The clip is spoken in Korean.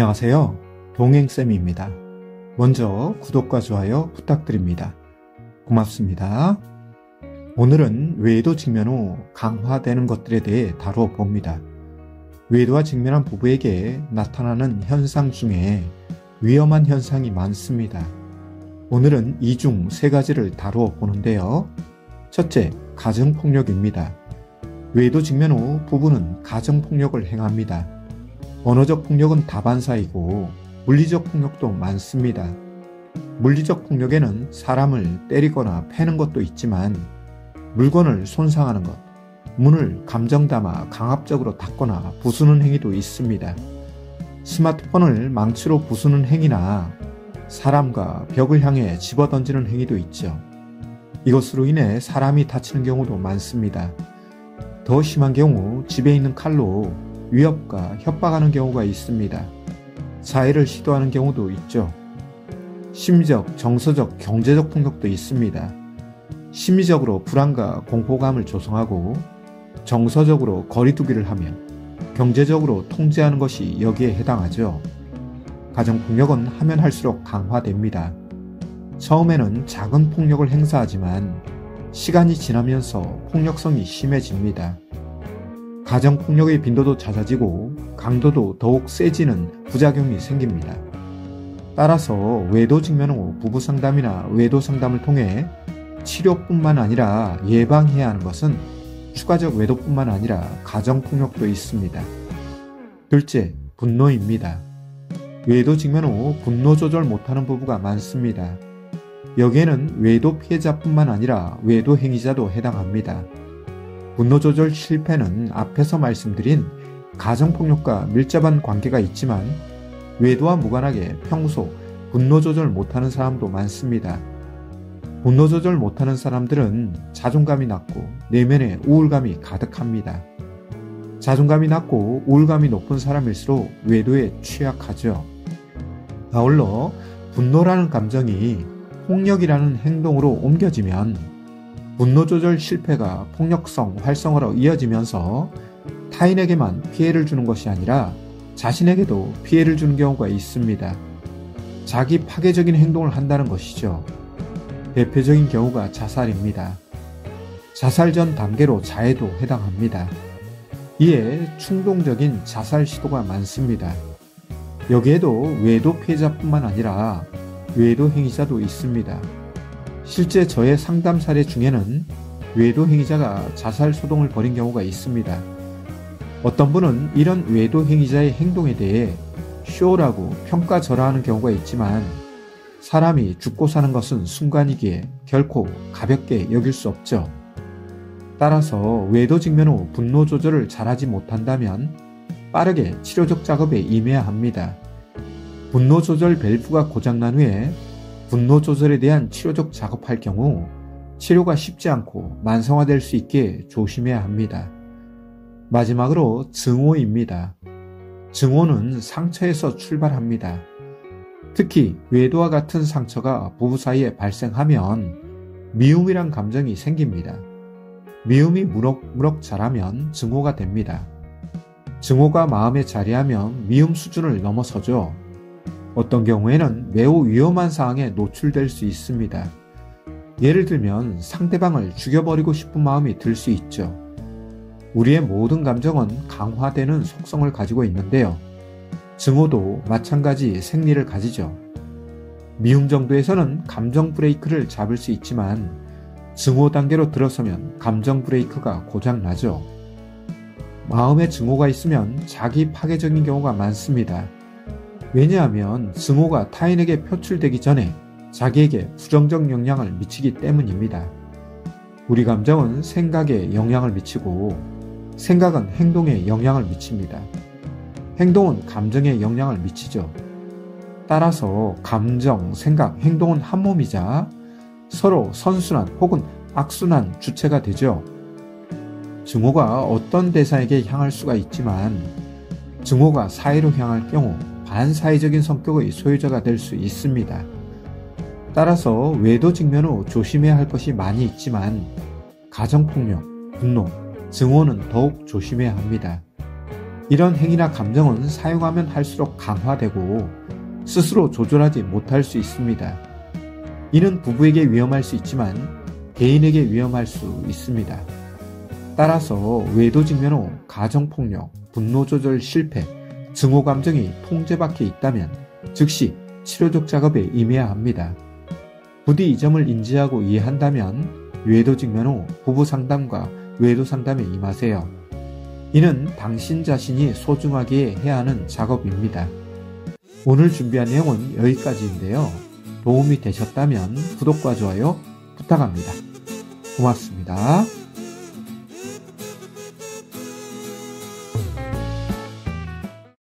안녕하세요. 동행쌤입니다. 먼저 구독과 좋아요 부탁드립니다. 고맙습니다. 오늘은 외도 직면 후 강화되는 것들에 대해 다루어 봅니다. 외도와 직면한 부부에게 나타나는 현상 중에 위험한 현상이 많습니다. 오늘은 이 중 세 가지를 다루어 보는데요. 첫째, 가정폭력입니다. 외도 직면 후 부부는 가정폭력을 행합니다. 언어적 폭력은 다반사이고 물리적 폭력도 많습니다. 물리적 폭력에는 사람을 때리거나 패는 것도 있지만 물건을 손상하는 것, 문을 감정 담아 강압적으로 닫거나 부수는 행위도 있습니다. 스마트폰을 망치로 부수는 행위나 사람과 벽을 향해 집어던지는 행위도 있죠. 이것으로 인해 사람이 다치는 경우도 많습니다. 더 심한 경우 집에 있는 칼로 위협과 협박하는 경우가 있습니다. 자해를 시도하는 경우도 있죠. 심리적, 정서적, 경제적 폭력도 있습니다. 심리적으로 불안과 공포감을 조성하고 정서적으로 거리두기를 하며 경제적으로 통제하는 것이 여기에 해당하죠. 가정폭력은 하면 할수록 강화됩니다. 처음에는 작은 폭력을 행사하지만 시간이 지나면서 폭력성이 심해집니다. 가정폭력의 빈도도 잦아지고 강도도 더욱 세지는 부작용이 생깁니다. 따라서 외도 직면 후 부부상담이나 외도상담을 통해 치료뿐만 아니라 예방해야 하는 것은 추가적 외도뿐만 아니라 가정폭력도 있습니다. 둘째, 분노입니다. 외도 직면 후 분노 조절 못하는 부부가 많습니다. 여기에는 외도 피해자뿐만 아니라 외도 행위자도 해당합니다. 분노 조절 실패는 앞에서 말씀드린 가정폭력과 밀접한 관계가 있지만 외도와 무관하게 평소 분노 조절 못하는 사람도 많습니다. 분노 조절 못하는 사람들은 자존감이 낮고 내면에 우울감이 가득합니다. 자존감이 낮고 우울감이 높은 사람일수록 외도에 취약하죠. 아울러 분노라는 감정이 폭력이라는 행동으로 옮겨지면 분노 조절 실패가 폭력성 활성화로 이어지면서 타인에게만 피해를 주는 것이 아니라 자신에게도 피해를 주는 경우가 있습니다. 자기 파괴적인 행동을 한다는 것이죠. 대표적인 경우가 자살입니다. 자살 전 단계로 자해도 해당합니다. 이에 충동적인 자살 시도가 많습니다. 여기에도 외도 피해자뿐만 아니라 외도 행위자도 있습니다. 실제 저의 상담 사례 중에는 외도 행위자가 자살 소동을 벌인 경우가 있습니다. 어떤 분은 이런 외도 행위자의 행동에 대해 쇼라고 평가절하하는 경우가 있지만 사람이 죽고 사는 것은 순간이기에 결코 가볍게 여길 수 없죠. 따라서 외도 직면 후 분노 조절을 잘하지 못한다면 빠르게 치료적 작업에 임해야 합니다. 분노 조절 밸브가 고장난 후에 분노 조절에 대한 치료적 작업할 경우 치료가 쉽지 않고 만성화될 수 있게 조심해야 합니다. 마지막으로 증오입니다. 증오는 상처에서 출발합니다. 특히 외도와 같은 상처가 부부 사이에 발생하면 미움이란 감정이 생깁니다. 미움이 무럭무럭 자라면 증오가 됩니다. 증오가 마음에 자리하면 미움 수준을 넘어서죠. 어떤 경우에는 매우 위험한 상황에 노출될 수 있습니다. 예를 들면 상대방을 죽여버리고 싶은 마음이 들 수 있죠. 우리의 모든 감정은 강화되는 속성을 가지고 있는데요. 증오도 마찬가지 생리를 가지죠. 미움 정도에서는 감정 브레이크를 잡을 수 있지만 증오 단계로 들어서면 감정 브레이크가 고장나죠. 마음에 증오가 있으면 자기 파괴적인 경우가 많습니다. 왜냐하면 증오가 타인에게 표출되기 전에 자기에게 부정적 영향을 미치기 때문입니다. 우리 감정은 생각에 영향을 미치고 생각은 행동에 영향을 미칩니다. 행동은 감정에 영향을 미치죠. 따라서 감정, 생각, 행동은 한 몸이자 서로 선순환 혹은 악순환 주체가 되죠. 증오가 어떤 대상에게 향할 수가 있지만 증오가 사회로 향할 경우 반사회적인 성격의 소유자가 될 수 있습니다. 따라서 외도 직면 후 조심해야 할 것이 많이 있지만 가정폭력, 분노, 증오는 더욱 조심해야 합니다. 이런 행위나 감정은 사용하면 할수록 강화되고 스스로 조절하지 못할 수 있습니다. 이는 부부에게 위험할 수 있지만 개인에게 위험할 수 있습니다. 따라서 외도 직면 후 가정폭력, 분노 조절 실패, 증오 감정이 통제 밖에 있다면 즉시 치료적 작업에 임해야 합니다. 부디 이 점을 인지하고 이해한다면 외도 직면 후 부부 상담과 외도 상담에 임하세요. 이는 당신 자신이 소중하게 해야 하는 작업입니다. 오늘 준비한 내용은 여기까지인데요. 도움이 되셨다면 구독과 좋아요 부탁합니다. 고맙습니다.